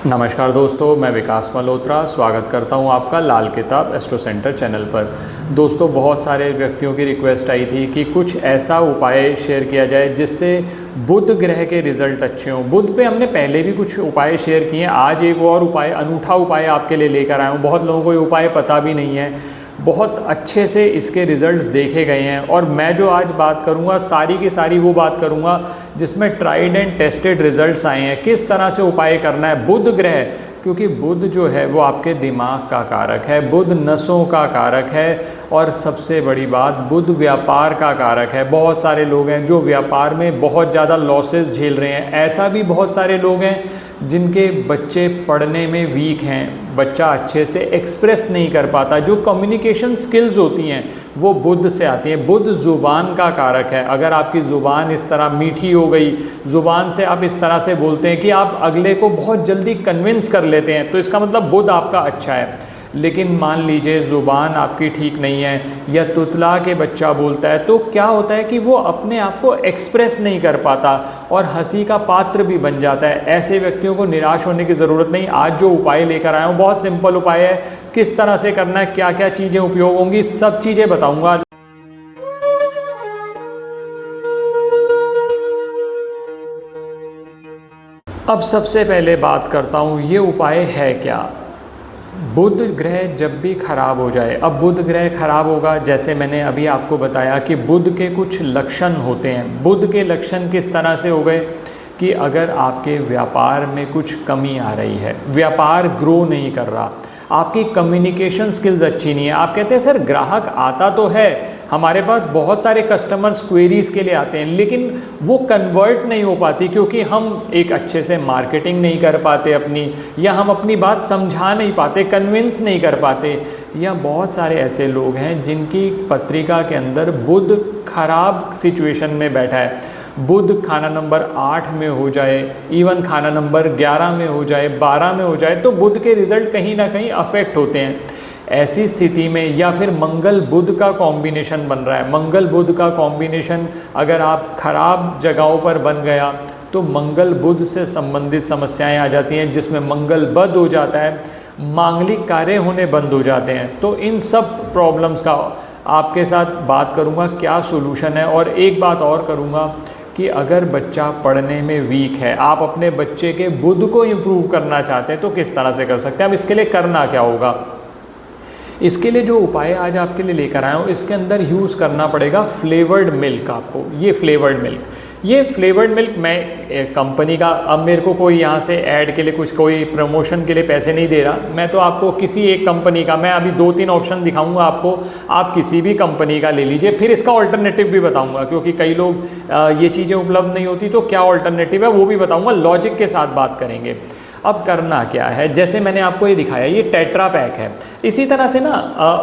नमस्कार दोस्तों, मैं विकास मल्होत्रा स्वागत करता हूं आपका लाल किताब एस्ट्रो सेंटर चैनल पर। दोस्तों, बहुत सारे व्यक्तियों की रिक्वेस्ट आई थी कि कुछ ऐसा उपाय शेयर किया जाए जिससे बुध ग्रह के रिज़ल्ट अच्छे हों। बुध पे हमने पहले भी कुछ उपाय शेयर किए हैं। आज एक और उपाय, अनूठा उपाय आपके लिए लेकर आया हूँ। बहुत लोगों को ये उपाय पता भी नहीं है, बहुत अच्छे से इसके रिज़ल्ट्स देखे गए हैं। और मैं जो आज बात करूंगा सारी की सारी वो बात करूंगा जिसमें ट्राइड एंड टेस्टेड रिज़ल्ट्स आए हैं। किस तरह से उपाय करना है। बुध ग्रह, क्योंकि बुध जो है वो आपके दिमाग का कारक है, बुध नसों का कारक है, और सबसे बड़ी बात, बुध व्यापार का कारक है। बहुत सारे लोग हैं जो व्यापार में बहुत ज़्यादा लॉसेस झेल रहे हैं। ऐसा भी बहुत सारे लोग हैं जिनके बच्चे पढ़ने में वीक हैं, बच्चा अच्छे से एक्सप्रेस नहीं कर पाता। जो कम्युनिकेशन स्किल्स होती हैं वो बुध से आती हैं। बुध ज़ुबान का कारक है। अगर आपकी ज़ुबान इस तरह मीठी हो गई, ज़ुबान से आप इस तरह से बोलते हैं कि आप अगले को बहुत जल्दी कन्विंस कर लेते हैं, तो इसका मतलब बुध आपका अच्छा है। लेकिन मान लीजिए ज़ुबान आपकी ठीक नहीं है या तुतला के बच्चा बोलता है, तो क्या होता है कि वो अपने आप को एक्सप्रेस नहीं कर पाता और हंसी का पात्र भी बन जाता है। ऐसे व्यक्तियों को निराश होने की ज़रूरत नहीं। आज जो उपाय लेकर आया हूँ बहुत सिंपल उपाय है। किस तरह से करना है, क्या क्या चीज़ें उपयोग होंगी, सब चीज़ें बताऊँगा। अब सबसे पहले बात करता हूँ ये उपाय है क्या। बुध ग्रह जब भी खराब हो जाए, अब बुध ग्रह खराब होगा, जैसे मैंने अभी आपको बताया कि बुध के कुछ लक्षण होते हैं। बुध के लक्षण किस तरह से हो गए कि अगर आपके व्यापार में कुछ कमी आ रही है, व्यापार ग्रो नहीं कर रहा, आपकी कम्युनिकेशन स्किल्स अच्छी नहीं है। आप कहते हैं सर ग्राहक आता तो है, हमारे पास बहुत सारे कस्टमर्स क्वेरीज़ के लिए आते हैं, लेकिन वो कन्वर्ट नहीं हो पाती क्योंकि हम एक अच्छे से मार्केटिंग नहीं कर पाते अपनी, या हम अपनी बात समझा नहीं पाते, कन्विंस नहीं कर पाते। या बहुत सारे ऐसे लोग हैं जिनकी पत्रिका के अंदर बुध खराब सिचुएशन में बैठा है। बुध खाना नंबर 8 में हो जाए, इवन खाना नंबर 11 में हो जाए, 12 में हो जाए, तो बुध के रिज़ल्ट कहीं ना कहीं अफेक्ट होते हैं। ऐसी स्थिति में, या फिर मंगल बुध का कॉम्बिनेशन बन रहा है, मंगल बुध का कॉम्बिनेशन अगर आप खराब जगहों पर बन गया तो मंगल बुध से संबंधित समस्याएं आ जाती हैं, जिसमें मंगल बद हो जाता है, मांगलिक कार्य होने बंद हो जाते हैं। तो इन सब प्रॉब्लम्स का आपके साथ बात करूँगा क्या सोल्यूशन है। और एक बात और करूँगा कि अगर बच्चा पढ़ने में वीक है, आप अपने बच्चे के बुध को इम्प्रूव करना चाहते हैं तो किस तरह से कर सकते हैं। अब इसके लिए करना क्या होगा। इसके लिए जो उपाय आज आपके लिए लेकर आया हूँ, इसके अंदर यूज़ करना पड़ेगा फ्लेवर्ड मिल्क आपको। ये फ्लेवर्ड मिल्क मैं कंपनी का, अब मेरे को कोई यहाँ से ऐड के लिए कुछ, कोई प्रमोशन के लिए पैसे नहीं दे रहा। मैं तो आपको किसी एक कंपनी का, मैं अभी 2-3 ऑप्शन दिखाऊंगा आपको, आप किसी भी कंपनी का ले लीजिए। फिर इसका ऑल्टरनेटिव भी बताऊंगा, क्योंकि कई लोग ये चीज़ें उपलब्ध नहीं होती तो क्या ऑल्टरनेटिव है वो भी बताऊँगा। लॉजिक के साथ बात करेंगे। अब करना क्या है, जैसे मैंने आपको ये दिखाया, ये टेट्रा पैक है। इसी तरह से ना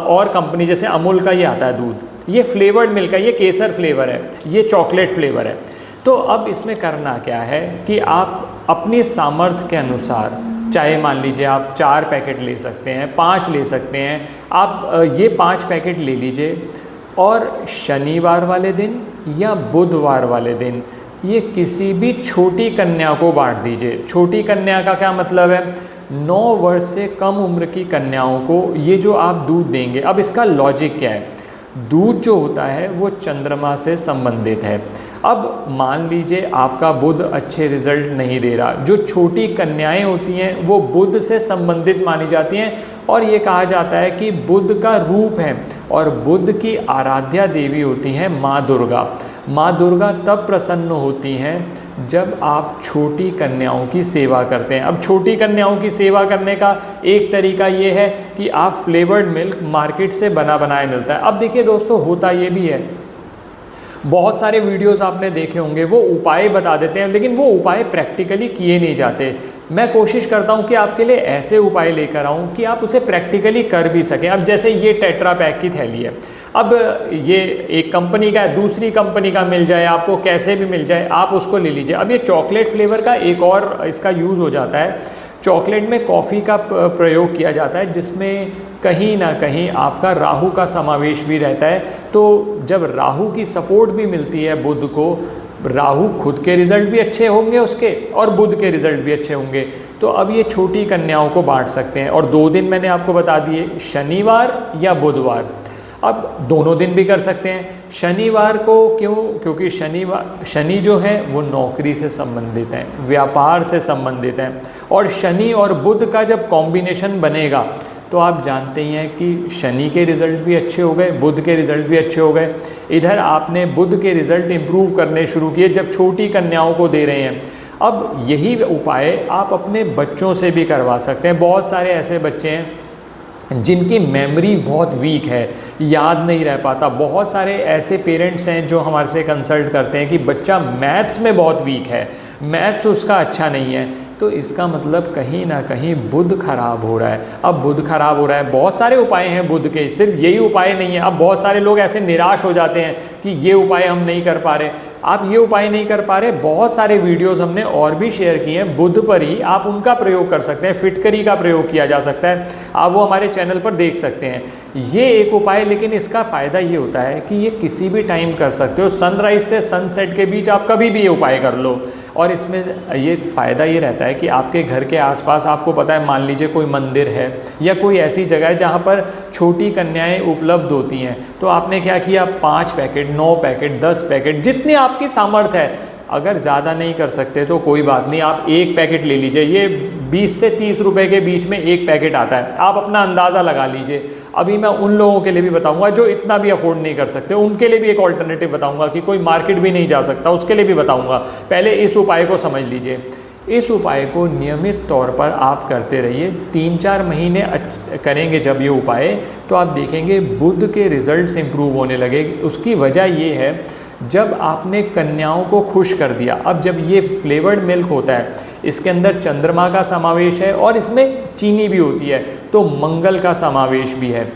और कंपनी, जैसे अमूल का ये आता है दूध, ये फ्लेवर्ड मिल्क है, ये केसर फ्लेवर है, ये चॉकलेट फ्लेवर है। तो अब इसमें करना क्या है कि आप अपनी सामर्थ्य के अनुसार, चाहे मान लीजिए आप 4 पैकेट ले सकते हैं, 5 ले सकते हैं, आप ये 5 पैकेट ले लीजिए और शनिवार वाले दिन या बुधवार वाले दिन ये किसी भी छोटी कन्या को बांट दीजिए। छोटी कन्या का क्या मतलब है, 9 वर्ष से कम उम्र की कन्याओं को ये जो आप दूध देंगे। अब इसका लॉजिक क्या है, दूध जो होता है वो चंद्रमा से संबंधित है। अब मान लीजिए आपका बुध अच्छे रिजल्ट नहीं दे रहा, जो छोटी कन्याएं होती हैं वो बुध से संबंधित मानी जाती हैं, और ये कहा जाता है कि बुध का रूप है, और बुध की आराध्या देवी होती हैं माँ दुर्गा। माँ दुर्गा तब प्रसन्न होती हैं जब आप छोटी कन्याओं की सेवा करते हैं। अब छोटी कन्याओं की सेवा करने का एक तरीका ये है कि आप फ्लेवर्ड मिल्क मार्केट से बना बनाया मिलता है। अब देखिए दोस्तों, होता ये भी है, बहुत सारे वीडियोस आपने देखे होंगे, वो उपाय बता देते हैं लेकिन वो उपाय प्रैक्टिकली किए नहीं जाते। मैं कोशिश करता हूँ कि आपके लिए ऐसे उपाय लेकर आऊँ कि आप उसे प्रैक्टिकली कर भी सकें। अब जैसे ये टेट्रा पैक की थैली है, अब ये एक कंपनी का है, दूसरी कंपनी का मिल जाए आपको, कैसे भी मिल जाए, आप उसको ले लीजिए। अब ये चॉकलेट फ्लेवर का एक और इसका यूज़ हो जाता है। चॉकलेट में कॉफ़ी का प्रयोग किया जाता है, जिसमें कहीं ना कहीं आपका राहु का समावेश भी रहता है। तो जब राहु की सपोर्ट भी मिलती है बुध को, राहु खुद के रिज़ल्ट भी अच्छे होंगे उसके, और बुध के रिज़ल्ट भी अच्छे होंगे। तो अब ये छोटी कन्याओं को बांट सकते हैं, और 2 दिन मैंने आपको बता दिए, शनिवार या बुधवार। अब दोनों दिन भी कर सकते हैं। शनिवार को क्यों? क्योंकि शनि जो है वो नौकरी से संबंधित हैं, व्यापार से संबंधित हैं, और शनि और बुध का जब कॉम्बिनेशन बनेगा तो आप जानते ही हैं कि शनि के रिज़ल्ट भी अच्छे हो गए, बुध के रिज़ल्ट भी अच्छे हो गए। इधर आपने बुध के रिज़ल्ट इम्प्रूव करने शुरू किए जब छोटी कन्याओं को दे रहे हैं। अब यही उपाय आप अपने बच्चों से भी करवा सकते हैं। बहुत सारे ऐसे बच्चे हैं जिनकी मेमोरी बहुत वीक है, याद नहीं रह पाता। बहुत सारे ऐसे पेरेंट्स हैं जो हमारे से कंसल्ट करते हैं कि बच्चा मैथ्स में बहुत वीक है, मैथ्स उसका अच्छा नहीं है। तो इसका मतलब कहीं ना कहीं बुध खराब हो रहा है। अब बुध खराब हो रहा है, बहुत सारे उपाय हैं बुध के, सिर्फ यही उपाय नहीं है। अब बहुत सारे लोग ऐसे निराश हो जाते हैं कि ये उपाय हम नहीं कर पा रहे। आप ये उपाय नहीं कर पा रहे, बहुत सारे वीडियोस हमने और भी शेयर किए हैं बुध पर ही, आप उनका प्रयोग कर सकते हैं। फिटकरी का प्रयोग किया जा सकता है, आप वो हमारे चैनल पर देख सकते हैं। ये एक उपाय, लेकिन इसका फ़ायदा ये होता है कि ये किसी भी टाइम कर सकते हो। सनराइज़ से सनसेट के बीच आप कभी भी ये उपाय कर लो। और इसमें ये फ़ायदा ये रहता है कि आपके घर के आसपास, आपको पता है, मान लीजिए कोई मंदिर है या कोई ऐसी जगह है जहाँ पर छोटी कन्याएं उपलब्ध होती हैं, तो आपने क्या किया, 5 पैकेट, 9 पैकेट, 10 पैकेट, जितनी आपकी सामर्थ्य है। अगर ज़्यादा नहीं कर सकते तो कोई बात नहीं, आप 1 पैकेट ले लीजिए। ये 20 से 30 रुपए के बीच में 1 पैकेट आता है, आप अपना अंदाज़ा लगा लीजिए। अभी मैं उन लोगों के लिए भी बताऊंगा जो इतना भी अफोर्ड नहीं कर सकते, उनके लिए भी एक ऑल्टरनेटिव बताऊंगा कि कोई मार्केट भी नहीं जा सकता, उसके लिए भी बताऊंगा। पहले इस उपाय को समझ लीजिए। इस उपाय को नियमित तौर पर आप करते रहिए। 3-4 महीने करेंगे जब ये उपाय, तो आप देखेंगे बुध के रिजल्ट्स इंप्रूव होने लगे। उसकी वजह ये है, जब आपने कन्याओं को खुश कर दिया। अब जब ये फ्लेवर्ड मिल्क होता है, इसके अंदर चंद्रमा का समावेश है और इसमें चीनी भी होती है, तो मंगल का समावेश भी है।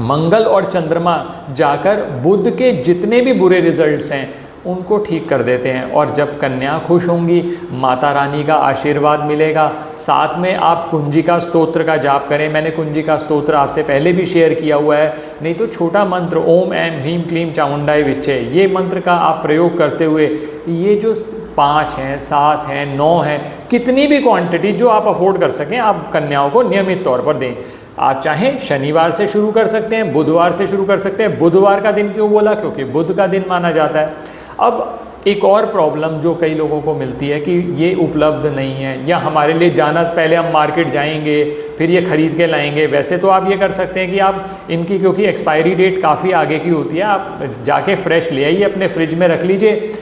मंगल और चंद्रमा जाकर बुध के जितने भी बुरे रिजल्ट्स हैं उनको ठीक कर देते हैं। और जब कन्या खुश होंगी, माता रानी का आशीर्वाद मिलेगा। साथ में आप कुंजिका स्तोत्र का जाप करें। मैंने कुंजिका स्तोत्र आपसे पहले भी शेयर किया हुआ है, नहीं तो छोटा मंत्र ओम ऐं ह्रीं क्लीं चामुंडाय विच्चे, ये मंत्र का आप प्रयोग करते हुए ये जो 5 हैं, 7 हैं, 9 हैं, कितनी भी क्वांटिटी जो आप अफोर्ड कर सकें, आप कन्याओं को नियमित तौर पर दें। आप चाहें शनिवार से शुरू कर सकते हैं, बुधवार से शुरू कर सकते हैं। बुधवार का दिन क्यों बोला? क्योंकि बुध का दिन माना जाता है। अब एक और प्रॉब्लम जो कई लोगों को मिलती है कि ये उपलब्ध नहीं है, या हमारे लिए जाना, पहले हम मार्केट जाएंगे फिर ये ख़रीद के लाएंगे। वैसे तो आप ये कर सकते हैं कि आप इनकी, क्योंकि एक्सपायरी डेट काफ़ी आगे की होती है, आप जाके फ्रेश ले आइए, अपने फ्रिज में रख लीजिए।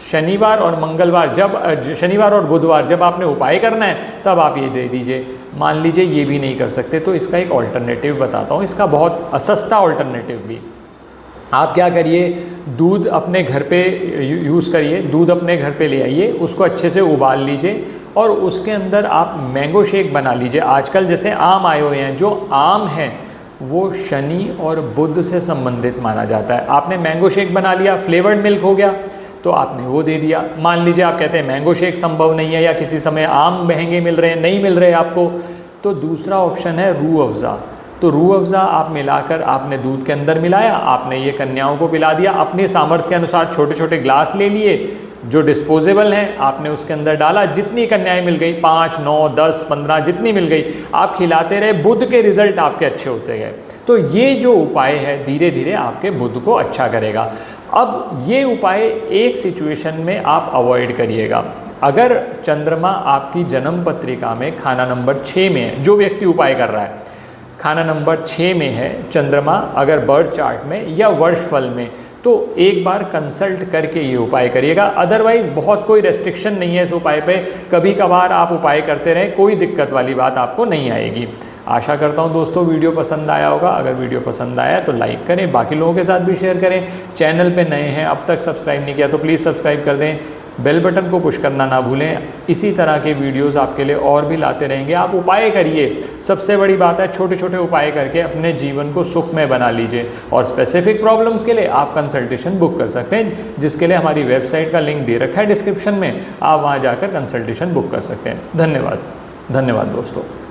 शनिवार और मंगलवार, जब शनिवार और बुधवार जब आपने उपाय करना है तब आप ये दे दीजिए। मान लीजिए ये भी नहीं कर सकते, तो इसका एक ऑल्टरनेटिव बताता हूँ, इसका बहुत सस्ता ऑल्टरनेटिव भी। आप क्या करिए, दूध अपने घर पे यूज़ करिए, दूध अपने घर पे ले आइए, उसको अच्छे से उबाल लीजिए और उसके अंदर आप मैंगो शेक बना लीजिए। आजकल जैसे आम आए हुए हैं, जो आम है वो शनि और बुध से संबंधित माना जाता है। आपने मैंगो शेक बना लिया, फ्लेवर्ड मिल्क हो गया, तो आपने वो दे दिया। मान लीजिए आप कहते हैं मैंगो शेक संभव नहीं है, या किसी समय आम महंगे मिल रहे हैं, नहीं मिल रहे आपको, तो दूसरा ऑप्शन है रूह अफ़ज़ा। तो रूह अफ़ज़ा आप मिलाकर, आपने दूध के अंदर मिलाया, आपने ये कन्याओं को पिला दिया। अपने सामर्थ्य के अनुसार छोटे छोटे ग्लास ले लिए जो डिस्पोजेबल हैं, आपने उसके अंदर डाला। जितनी कन्याएं मिल गई, 5, 9, 10, 15 जितनी मिल गई, आप खिलाते रहे, बुध के रिज़ल्ट आपके अच्छे होते गए। तो ये जो उपाय है धीरे धीरे आपके बुध को अच्छा करेगा। अब ये उपाय एक सिचुएशन में आप अवॉइड करिएगा। अगर चंद्रमा आपकी जन्म पत्रिका में खाना नंबर 6 में है, जो व्यक्ति उपाय कर रहा है खाना नंबर 6 में है चंद्रमा, अगर बर्थ चार्ट में या वर्षफल में, तो एक बार कंसल्ट करके ये उपाय करिएगा। अदरवाइज़ बहुत कोई रेस्ट्रिक्शन नहीं है इस उपाय पे, कभी कभार आप उपाय करते रहें, कोई दिक्कत वाली बात आपको नहीं आएगी। आशा करता हूँ दोस्तों वीडियो पसंद आया होगा। अगर वीडियो पसंद आया तो लाइक करें, बाकी लोगों के साथ भी शेयर करें। चैनल पे नए हैं, अब तक सब्सक्राइब नहीं किया तो प्लीज़ सब्सक्राइब कर दें, बेल बटन को पुश करना ना भूलें। इसी तरह के वीडियोस आपके लिए और भी लाते रहेंगे। आप उपाय करिए, सबसे बड़ी बात है छोटे छोटे उपाय करके अपने जीवन को सुखमय बना लीजिए। और स्पेसिफिक प्रॉब्लम्स के लिए आप कंसल्टेशन बुक कर सकते हैं, जिसके लिए हमारी वेबसाइट का लिंक दे रखा है डिस्क्रिप्शन में, आप वहाँ जाकर कंसल्टेशन बुक कर सकते हैं। धन्यवाद दोस्तों।